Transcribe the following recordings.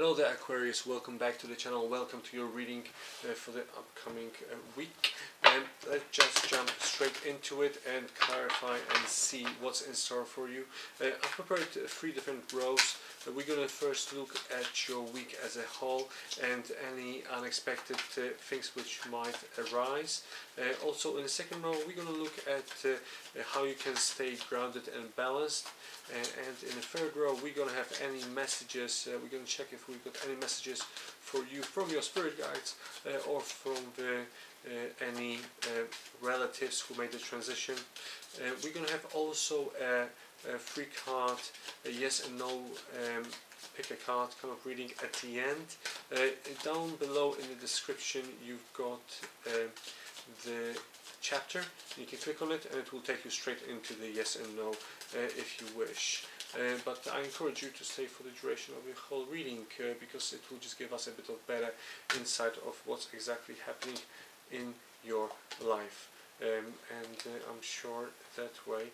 Hello there Aquarius, welcome back to the channel, welcome to your reading for the upcoming week. And let's just jump straight into it and clarify and see what's in store for you. I've prepared 3 different rows. We're going to first look at your week as a whole and any unexpected things which might arise. Also in the second row we're going to look at how you can stay grounded and balanced. And in the third row we're going to have any messages. We're going to check if we've got any messages for you from your spirit guides or from any relatives who made the transition. We're going to have also a free card, a yes and no Pickacard kind of reading at the end. Down below in the description you've got the chapter. You can click on it and it will take you straight into the yes and no if you wish. But I encourage you to stay for the duration of your whole reading because it will just give us a bit of better insight of what's exactly happening in your life. I'm sure that way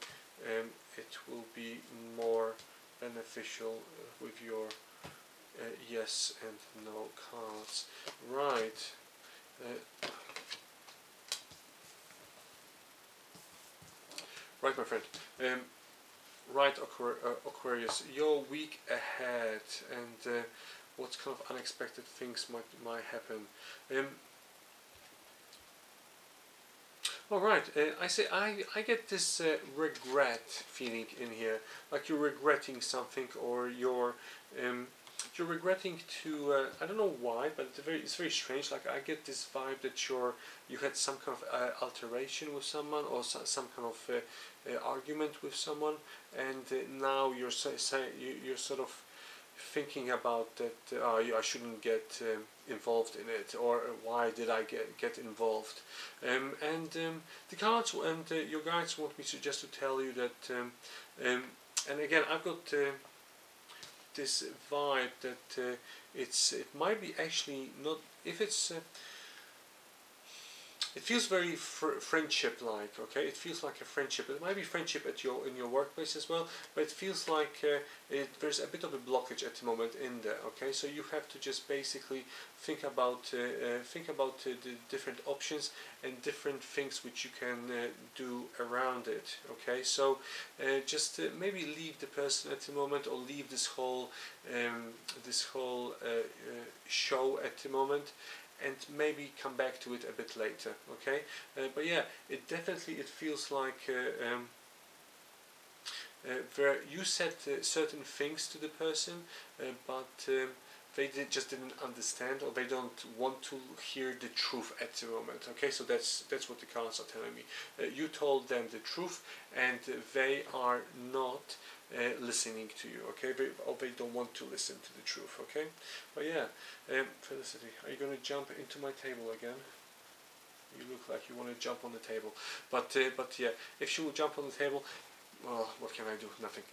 it will be more beneficial with your yes and no cards. Right. Right, my friend. Right, Aquarius, your week ahead and what kind of unexpected things might happen. All right, I get this regret feeling in here, like you're regretting something, or you're regretting to I don't know why, but it's very strange. Like I get this vibe that you had some kind of alteration with someone, or some kind of argument with someone, and now you're sort of thinking about that I shouldn't get involved in it, or why did I get involved. The cards and your guides want me to just to tell you that and again I've got this vibe that it might be actually not, if it's it feels very friendship-like. Okay, it feels like a friendship. It might be friendship in your workplace as well, but it feels like there's a bit of a blockage at the moment in there. Okay, so you have to just basically think about the different options and different things which you can do around it. Okay, so just maybe leave the person at the moment, or leave this whole show at the moment, and maybe come back to it a bit later. Okay, but yeah, it feels like you said certain things to the person, but they just didn't understand, or they don't want to hear the truth at the moment. Okay, so that's what the cards are telling me. You told them the truth and they are not listening to you. Okay, or they don't want to listen to the truth. Okay, but yeah, Felicity, are you going to jump into my table again? You look like you want to jump on the table, but yeah, if she will jump on the table, well, what can I do? Nothing.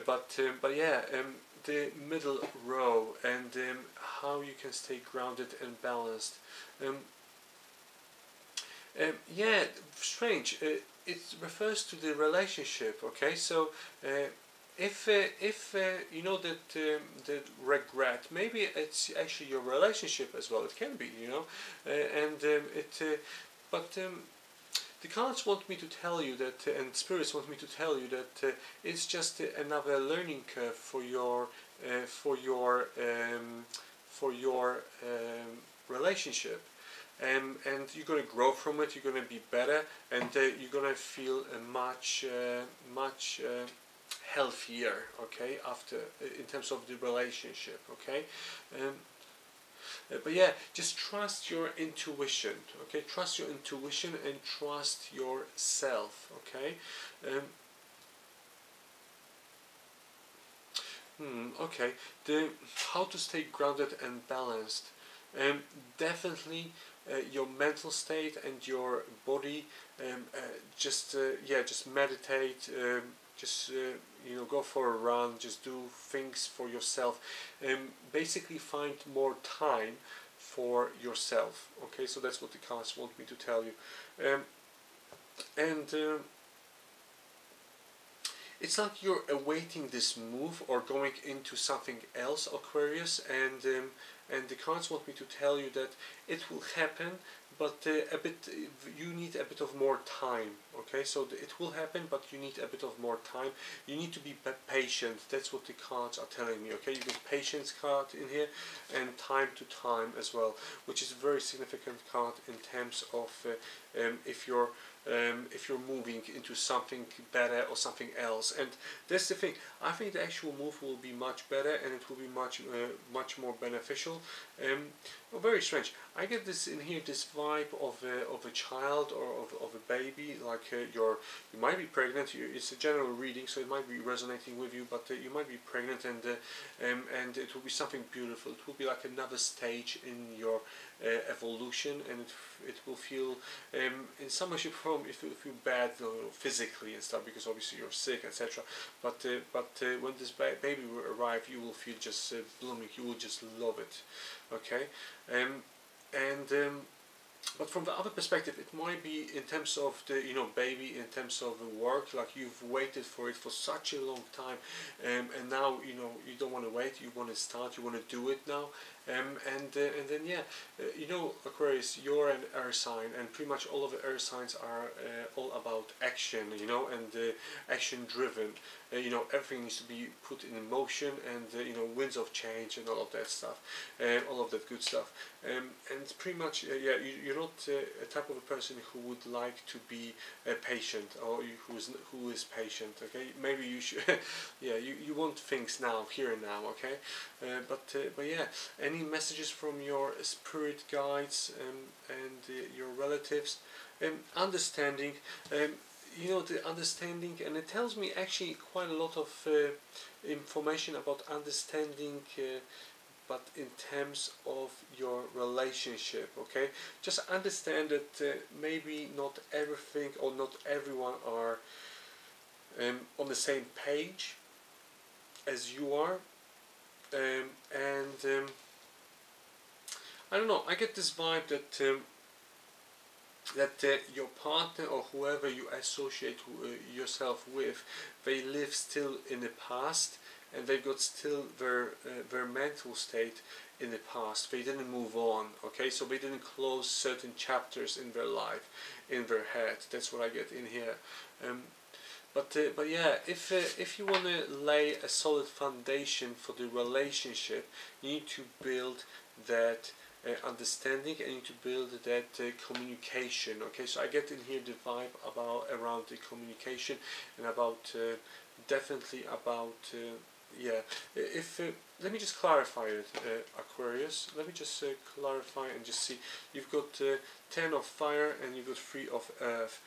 But yeah, the middle row and how you can stay grounded and balanced. Yeah, strange. It refers to the relationship. Okay, so if you know that the regret, maybe it's actually your relationship as well. It can be, you know, the cards want me to tell you that, and spirits want me to tell you that it's just another learning curve for your relationship, and you're going to grow from it. You're going to be better, and you're going to feel much healthier. Okay, after in terms of the relationship. Okay. But yeah, just trust your intuition. Okay, trust your intuition and trust yourself. Okay. Okay. How to stay grounded and balanced. Definitely your mental state and your body. Just meditate. You know, go for a run, just do things for yourself, basically find more time for yourself. Okay, so that's what the cards want me to tell you. it's like you're awaiting this move or going into something else, Aquarius, and the cards want me to tell you that it will happen, but you need a bit of more time. Okay, so it will happen, but you need a bit of more time. You need to be patient. That's what the cards are telling me. Okay, you get patience card in here, and time to time as well, which is a very significant card in terms of if you're moving into something better or something else. And that's the thing. I think the actual move will be much better, and it will be much more beneficial. Well, very strange. I get this in here, this vibe of a child or of a baby, like you might be pregnant. It's a general reading, so it might be resonating with you, but you might be pregnant, and it will be something beautiful. It will be like another stage in your evolution, and it will feel in some way, shape, or form, it will feel bad, physically and stuff, because obviously you're sick, etc. But when this baby will arrive, you will feel just blooming. You will just love it. Okay, but from the other perspective, it might be in terms of the baby, in terms of the work, like you've waited for it for such a long time, and now you don't want to wait. You want to start. You want to do it now. And then yeah, Aquarius, you're an air sign, and pretty much all of the air signs are all about action, and action driven. Everything needs to be put in motion, and winds of change and all of that stuff, all of that good stuff. And pretty much yeah, you're not a type of a person who would like to be patient, or who is patient. Okay, maybe you should yeah, you want things now, here and now. Okay, but yeah, any messages from your spirit guides and your relatives, understanding, the understanding, and it tells me actually quite a lot of information about understanding, but in terms of your relationship. Okay, just understand that maybe not everything or not everyone are on the same page as you are, and I don't know, I get this vibe that your partner or whoever you associate yourself with, they live still in the past, and they've got still their mental state in the past. They didn't move on. Okay, so they didn't close certain chapters in their life, in their head. That's what I get in here. But yeah, if you want to lay a solid foundation for the relationship, you need to build that understanding, and you need to build that communication. Okay, so I get in here the vibe around the communication, and about definitely about yeah. If let me just clarify it, Aquarius. Let me just clarify and just see. You've got 10 of fire, and you've got 3 of earth.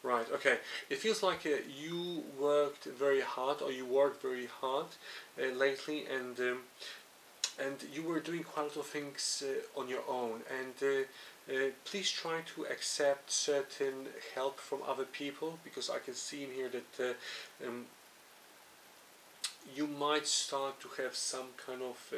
Right, okay. It feels like you worked very hard, or you worked very hard lately, and you were doing quite a lot of things on your own. And please try to accept certain help from other people, because I can see in here that you might start to have some kind of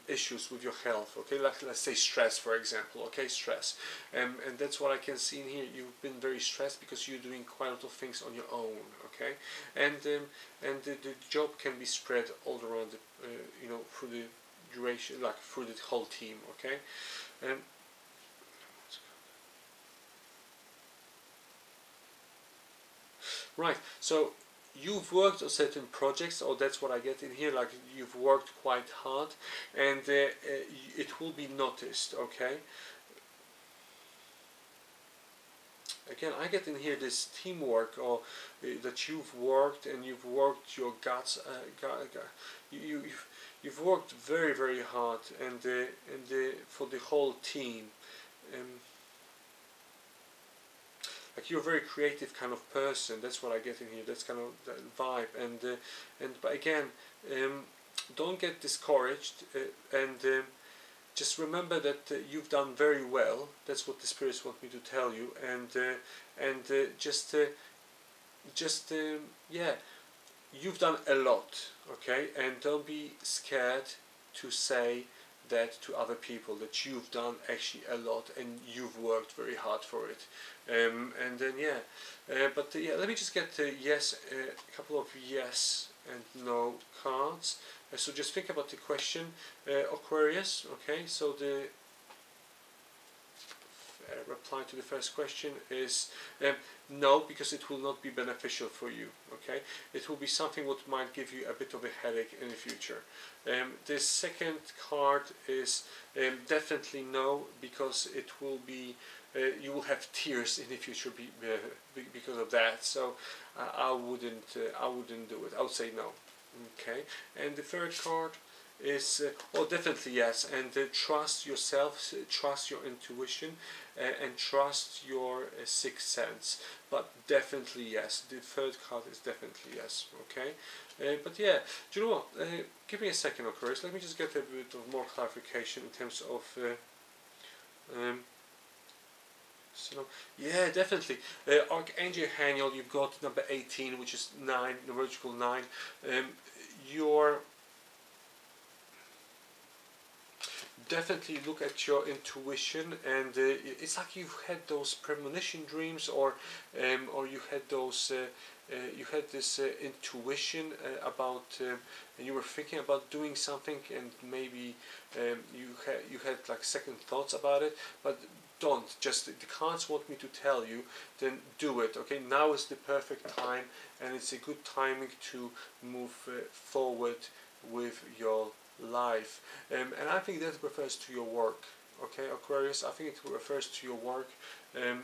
issues with your health. Okay, like let's say stress, for example. Okay, stress, and that's what I can see in here. You've been very stressed because you're doing quite a lot of things on your own. Okay, and the job can be spread all around the, through the duration, like through the whole team. Okay. Right, so you've worked on certain projects, or that's what I get in here, like you've worked quite hard, and it will be noticed. Okay, again, I get in here this teamwork, or that you've worked, and you've worked your guts, you've worked very, very hard, and for the whole team. Like you're a very creative kind of person. That's what I get in here. That's kind of that vibe. But again, don't get discouraged, and just remember that you've done very well. That's what the spirits want me to tell you. And yeah, you've done a lot. Okay, and don't be scared to say that to other people, that you've done actually a lot and you've worked very hard for it. And then yeah, yeah, let me just get a couple of yes and no cards. So just think about the question, Aquarius. Okay, so the reply to the first question is no, because it will not be beneficial for you. Okay, it will be something what might give you a bit of a headache in the future. The second card is definitely no, because it will be you will have tears in the future because of that. So I wouldn't do it. I would say no. Okay, and the third card is well, definitely yes, and trust yourself, trust your intuition, and trust your sixth sense. But definitely yes, the third card is definitely yes. Okay, but yeah, do you know what, give me a second, Aquarius, let me just get a bit of more clarification in terms of so yeah, definitely. Archangel Haniel, you've got number 18, which is 9, numerical 9. Your definitely look at your intuition, and it's like you've had those premonition dreams, or you had those you had this intuition about and you were thinking about doing something, and maybe you had like second thoughts about it, but don't, just the cards want me to tell you, then do it. Okay, now is the perfect time, and it's a good timing to move forward with your life, and I think that refers to your work. Okay, Aquarius, I think it refers to your work, and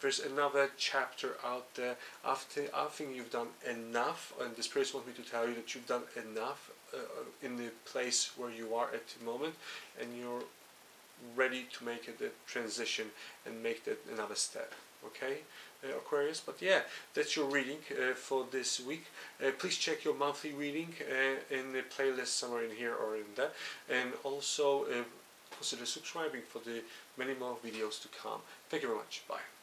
there's another chapter out there. I think you've done enough, and the spirits want me to tell you that you've done enough in the place where you are at the moment, and you're ready to make the transition and make that another step. Okay, Aquarius, but yeah, that's your reading for this week. Please check your monthly reading in the playlist somewhere in here or in there, and also consider subscribing for the many more videos to come. Thank you very much. Bye.